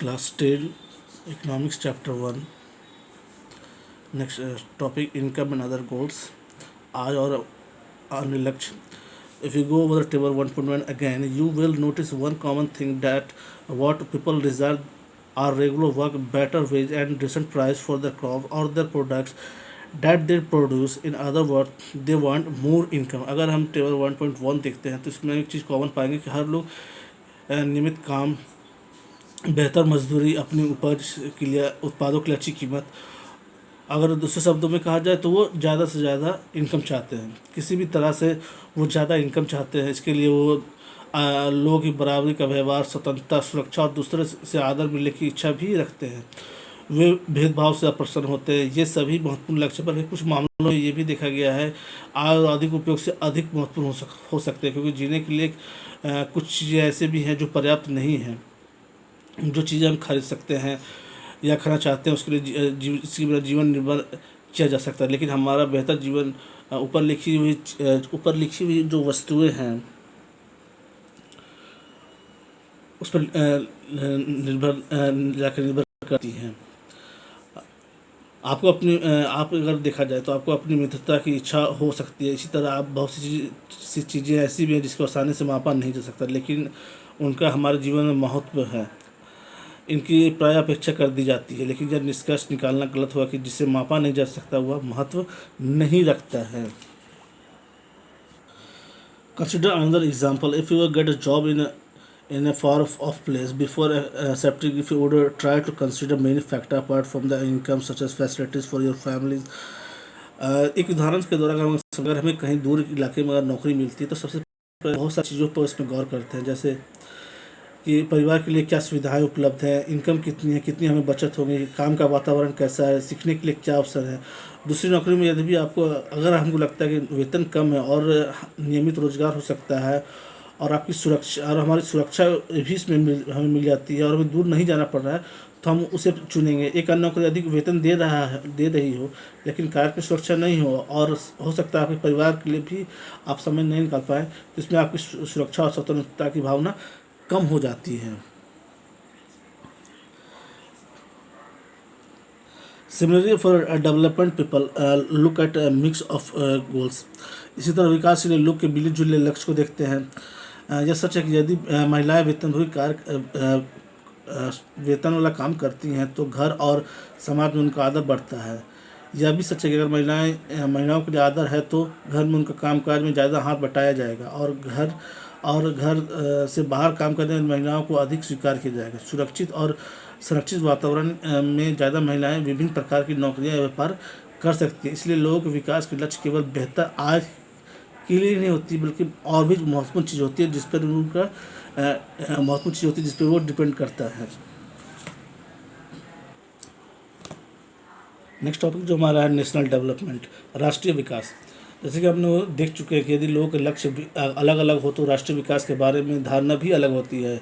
Class 10 Economics Chapter 1 Next topic Income and other goals. आज और अन्य लक्ष्य. If you go over the table 1.1 again, you will notice one common thing that what people desire are regular work, better wage and decent price for their crop or their products that they produce. In other words, they want more income. अगर हम table 1.1 देखते हैं तो इसमें एक चीज़ common पाएंगे कि हर लोग नियमित काम, बेहतर मजदूरी, अपनी उपज के लिए, उत्पादों के लिए अच्छी कीमत. अगर दूसरे शब्दों में कहा जाए तो वो ज़्यादा से ज़्यादा इनकम चाहते हैं. किसी भी तरह से वो ज़्यादा इनकम चाहते हैं. इसके लिए वो लोगों की बराबरी का व्यवहार, स्वतंत्रता, सुरक्षा और दूसरे से आदर मिलने की इच्छा भी रखते हैं. वे भेदभाव से अप्रसन्न होते हैं. ये सभी महत्वपूर्ण लक्ष्य पर कुछ मामलों में ये भी देखा गया है आय और अधिक उपयोग से अधिक महत्वपूर्ण हो सकते हैं, क्योंकि जीने के लिए कुछ चीज़ें ऐसे भी हैं जो पर्याप्त नहीं हैं. जो चीज़ें हम खरीद सकते हैं या खाना चाहते हैं उसके लिए इसके बिना जीवन निर्भर किया जा सकता है, लेकिन हमारा बेहतर जीवन ऊपर लिखी हुई जो वस्तुएं हैं उस पर निर्भर करती हैं. आप अगर देखा जाए तो आपको अपनी मित्रता की इच्छा हो सकती है. इसी तरह आप बहुत सी चीज़ें ऐसी भी हैं जिसको आसानी से मापा नहीं जा सकता, लेकिन उनका हमारे जीवन में महत्व है. इनकी प्राय अपेक्षा कर दी जाती है, लेकिन जब निष्कर्ष निकालना गलत हुआ कि जिसे मापा नहीं जा सकता वह महत्व नहीं रखता है. Consider another example. If you get a job in a far off place. Before accepting, if you would try to consider many factors apart from the income, such as facilities for your families. एक उदाहरण के द्वारा अगर हमें कहीं दूर इलाके में अगर नौकरी मिलती है तो सबसे पहले बहुत सारी चीज़ों पर इसमें गौर करते हैं, जैसे कि परिवार के लिए क्या सुविधाएं उपलब्ध हैं, इनकम कितनी है, कितनी हमें बचत होगी, काम का वातावरण कैसा है, सीखने के लिए क्या अवसर है. दूसरी नौकरी में यदि भी आपको अगर हमको लगता है कि वेतन कम है और नियमित रोजगार हो सकता है और आपकी सुरक्षा और हमारी सुरक्षा भी इसमें हमें मिल जाती है और हमें दूर नहीं जाना पड़ रहा है, तो हम उसे चुनेंगे. एक अन्य नौकरी अधिक वेतन दे रही हो लेकिन कार्य की सुरक्षा नहीं हो और हो सकता है आपके परिवार के लिए भी आप समय नहीं निकाल पाए, तो इसमें आपकी सुरक्षा और स्वतंत्रता की भावना कम हो जाती है. Similarly for development people look at mix of goals. इसी तरह विकास के लिए लोग के मिले जुले लक्ष्य को देखते हैं. यह सच है कि यदि महिलाएं वेतन वाला काम करती हैं तो घर और समाज में उनका आदर बढ़ता है. यह भी सच है कि अगर महिलाओं के लिए आदर है तो घर में उनका कामकाज में ज़्यादा हाथ बटाया जाएगा और घर से बाहर काम करने वाली महिलाओं को अधिक स्वीकार किया जाएगा. सुरक्षित और संरक्षित वातावरण में ज़्यादा महिलाएं विभिन्न प्रकार की नौकरियां या व्यापार कर सकती है. इसलिए लोगों के विकास के लक्ष्य केवल बेहतर आय के लिए नहीं होती, बल्कि और भी महत्वपूर्ण चीज़ होती है जिस पर वो डिपेंड करता है. नेक्स्ट टॉपिक जो हमारा है नेशनल डेवलपमेंट, राष्ट्रीय विकास. जैसे कि हमने देख चुके हैं कि यदि लोगों के लक्ष्य भी अलग अलग हो तो राष्ट्रीय विकास के बारे में धारणा भी अलग होती है.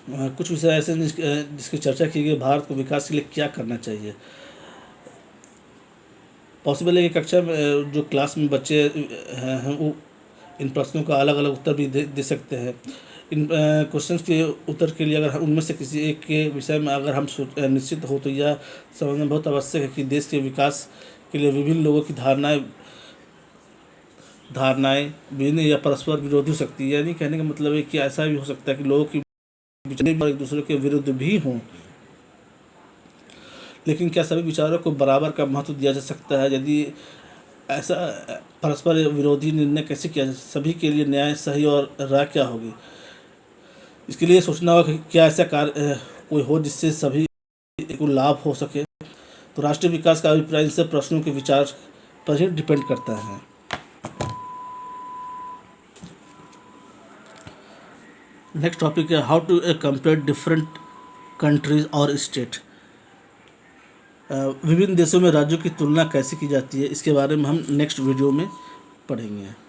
कुछ विषय ऐसे जिसकी चर्चा की गई, भारत को विकास के लिए क्या करना चाहिए. पॉसिबल है कि कक्षा में जो क्लास में बच्चे हैं वो इन प्रश्नों का अलग अलग उत्तर भी दे सकते हैं. इन क्वेश्चंस के उत्तर के लिए अगर उनमें से किसी एक के विषय में अगर हम निश्चित हो तो यह समझना बहुत आवश्यक है कि देश के विकास के लिए विभिन्न लोगों की धारणाएं विभिन्न या परस्पर विरोधी हो सकती है. यानी कहने का मतलब है कि ऐसा भी हो सकता है कि लोगों की विचार एक दूसरे के विरुद्ध भी हों, लेकिन क्या सभी विचारों को बराबर का महत्व दिया जा सकता है. यदि ऐसा परस्पर विरोधी निर्णय कैसे किया जाए, सभी के लिए न्याय, सही और राह क्या होगी. इसके लिए सोचना होगा कि क्या ऐसा कार्य कोई हो जिससे सभी को लाभ हो सके. तो राष्ट्रीय विकास का अभिप्राय इन प्रश्नों के विचार पर ही डिपेंड करता है. नेक्स्ट टॉपिक है how to compare different countries और स्टेट. विभिन्न देशों में राज्यों की तुलना कैसे की जाती है, इसके बारे में हम नेक्स्ट वीडियो में पढ़ेंगे.